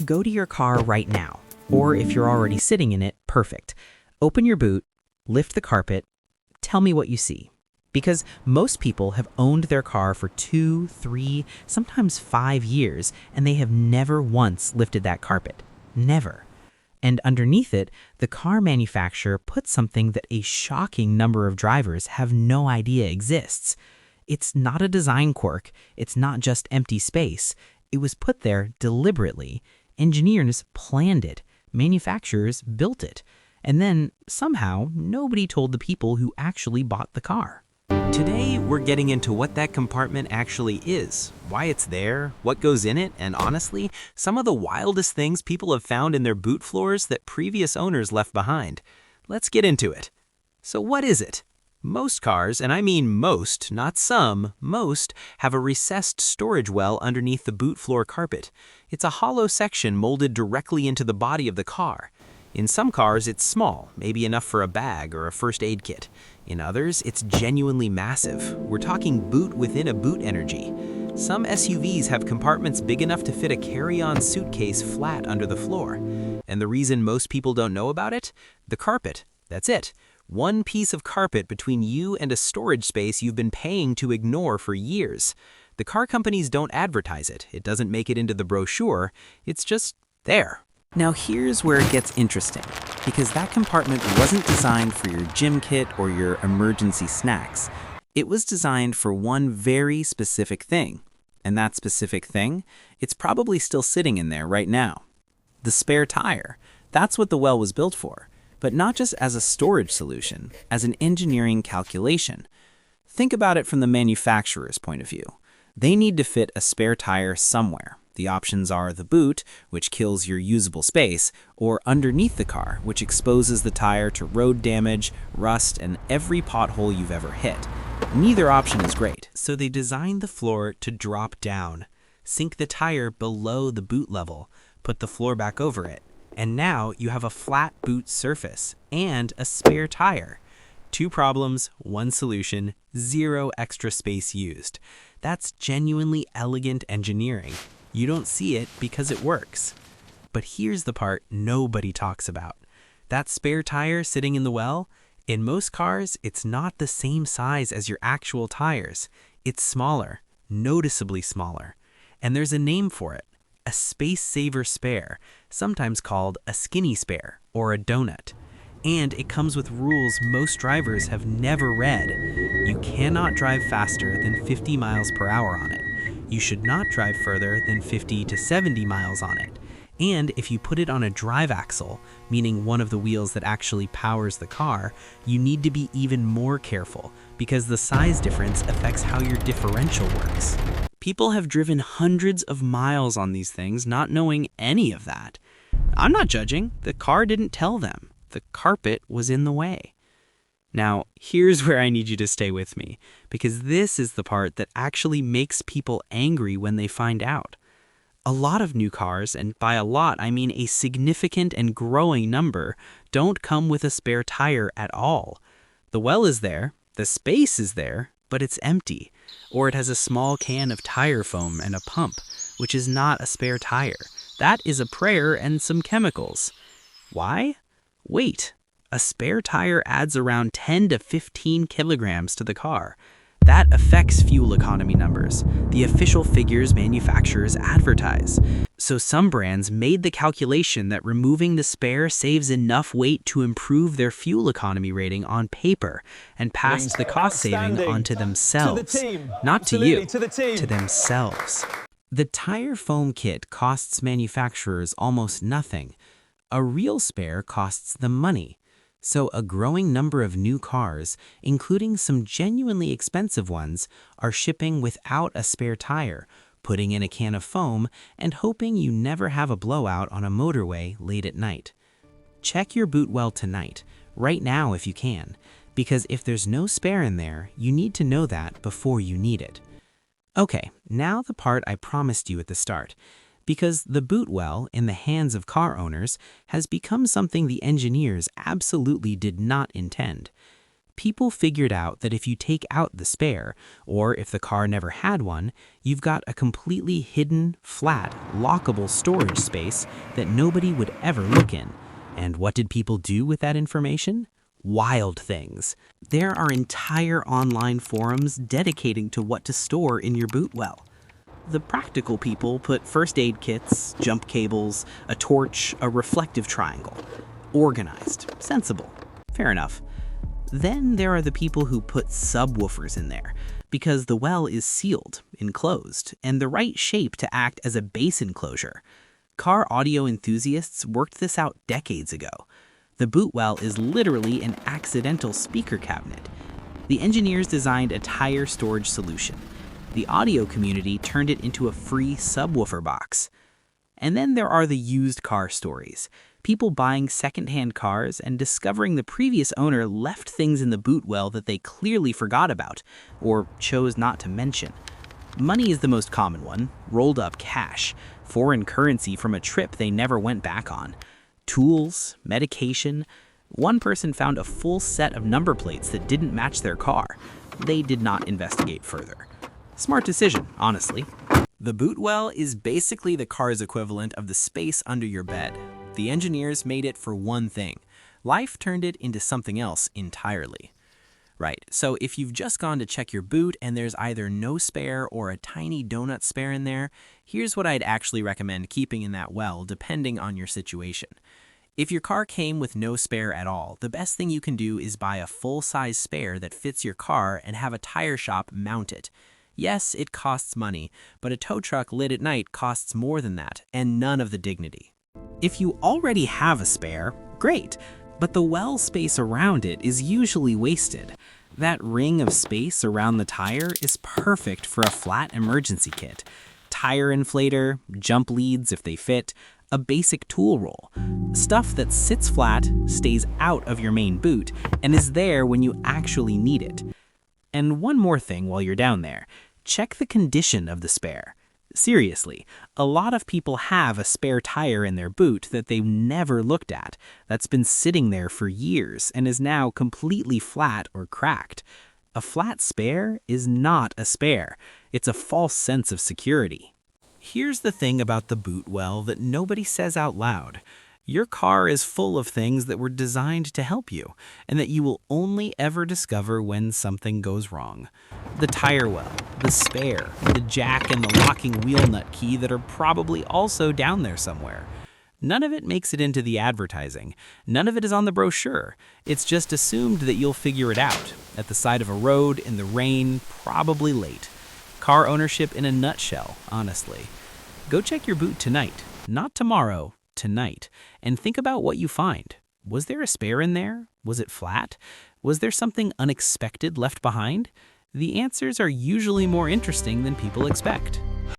Go to your car right now, or if you're already sitting in it, perfect. Open your boot, lift the carpet, tell me what you see. Because most people have owned their car for 2, 3, sometimes 5 years, and they have never once lifted that carpet. Never. And underneath it, the car manufacturer put something that a shocking number of drivers have no idea exists. It's not a design quirk, it's not just empty space. It was put there deliberately. Engineers planned it, manufacturers built it, and then, somehow, nobody told the people who actually bought the car. Today, we're getting into what that compartment actually is, why it's there, what goes in it, and honestly, some of the wildest things people have found in their boot floors that previous owners left behind. Let's get into it. So what is it? Most cars, and I mean most, not some, most, have a recessed storage well underneath the boot floor carpet. It's a hollow section molded directly into the body of the car. In some cars, it's small, maybe enough for a bag or a first aid kit. In others, it's genuinely massive. We're talking boot within a boot energy. Some SUVs have compartments big enough to fit a carry-on suitcase flat under the floor. And the reason most people don't know about it? The carpet. That's it. One piece of carpet between you and a storage space you've been paying to ignore for years. The car companies don't advertise it. It doesn't make it into the brochure. It's just there. Now here's where it gets interesting, because that compartment wasn't designed for your gym kit or your emergency snacks. It was designed for one very specific thing. And that specific thing, it's probably still sitting in there right now. The spare tire. That's what the well was built for. But not just as a storage solution, as an engineering calculation. Think about it from the manufacturer's point of view. They need to fit a spare tire somewhere. The options are the boot, which kills your usable space, or underneath the car, which exposes the tire to road damage, rust, and every pothole you've ever hit. Neither option is great. So they designed the floor to drop down, sink the tire below the boot level, put the floor back over it. And now you have a flat boot surface and a spare tire. 2 problems, 1 solution, 0 extra space used. That's genuinely elegant engineering. You don't see it because it works. But here's the part nobody talks about. That spare tire sitting in the well, in most cars, it's not the same size as your actual tires. It's smaller, noticeably smaller. And there's a name for it. A space saver spare, sometimes called a skinny spare or a donut. And it comes with rules most drivers have never read. You cannot drive faster than 50 miles per hour on it. You should not drive further than 50 to 70 miles on it. And if you put it on a drive axle, meaning one of the wheels that actually powers the car, you need to be even more careful because the size difference affects how your differential works. People have driven hundreds of miles on these things not knowing any of that. I'm not judging. The car didn't tell them. The carpet was in the way. Now, here's where I need you to stay with me, because this is the part that actually makes people angry when they find out. A lot of new cars, and by a lot I mean a significant and growing number, don't come with a spare tire at all. The well is there, the space is there, but it's empty, or it has a small can of tire foam and a pump, which is not a spare tire. That is a prayer and some chemicals. Why? Wait, a spare tire adds around 10 to 15 kilograms to the car. That affects fuel economy numbers, the official figures manufacturers advertise. So some brands made the calculation that removing the spare saves enough weight to improve their fuel economy rating on paper and passed the cost saving onto themselves. Not to you, to themselves. The tire foam kit costs manufacturers almost nothing. A real spare costs them money. So a growing number of new cars, including some genuinely expensive ones, are shipping without a spare tire, putting in a can of foam, and hoping you never have a blowout on a motorway late at night. Check your boot well tonight, right now if you can, because if there's no spare in there, you need to know that before you need it. Okay, now the part I promised you at the start. Because the boot well in the hands of car owners has become something the engineers absolutely did not intend. People figured out that if you take out the spare, or if the car never had one, you've got a completely hidden, flat, lockable storage space that nobody would ever look in. And what did people do with that information? Wild things. There are entire online forums dedicating to what to store in your boot well. The practical people put first aid kits, jump cables, a torch, a reflective triangle. Organized, sensible, fair enough. Then there are the people who put subwoofers in there, because the well is sealed, enclosed, and the right shape to act as a bass enclosure. Car audio enthusiasts worked this out decades ago. The boot well is literally an accidental speaker cabinet. The engineers designed a tire storage solution. The audio community turned it into a free subwoofer box. And then there are the used car stories. People buying secondhand cars and discovering the previous owner left things in the boot well that they clearly forgot about, or chose not to mention. Money is the most common one, rolled up cash, foreign currency from a trip they never went back on. Tools, medication. One person found a full set of number plates that didn't match their car. They did not investigate further. Smart decision, honestly. The boot well is basically the car's equivalent of the space under your bed. The engineers made it for one thing. Life turned it into something else entirely. Right, so if you've just gone to check your boot and there's either no spare or a tiny donut spare in there, here's what I'd actually recommend keeping in that well depending on your situation. If your car came with no spare at all, the best thing you can do is buy a full-size spare that fits your car and have a tire shop mount it. Yes, it costs money, but a tow truck lit at night costs more than that, and none of the dignity. If you already have a spare, great, but the well space around it is usually wasted. That ring of space around the tire is perfect for a flat emergency kit. Tire inflator, jump leads if they fit, a basic tool roll. Stuff that sits flat, stays out of your main boot, and is there when you actually need it. And one more thing while you're down there, check the condition of the spare. Seriously, a lot of people have a spare tire in their boot that they've never looked at, that's been sitting there for years and is now completely flat or cracked. A flat spare is not a spare. It's a false sense of security. Here's the thing about the boot well that nobody says out loud. Your car is full of things that were designed to help you, and that you will only ever discover when something goes wrong. The tire well, the spare, the jack and the locking wheel nut key that are probably also down there somewhere. None of it makes it into the advertising. None of it is on the brochure. It's just assumed that you'll figure it out, at the side of a road, in the rain, probably late. Car ownership in a nutshell, honestly. Go check your boot tonight, not tomorrow. Tonight, and think about what you find. Was there a spare in there? Was it flat? Was there something unexpected left behind? The answers are usually more interesting than people expect.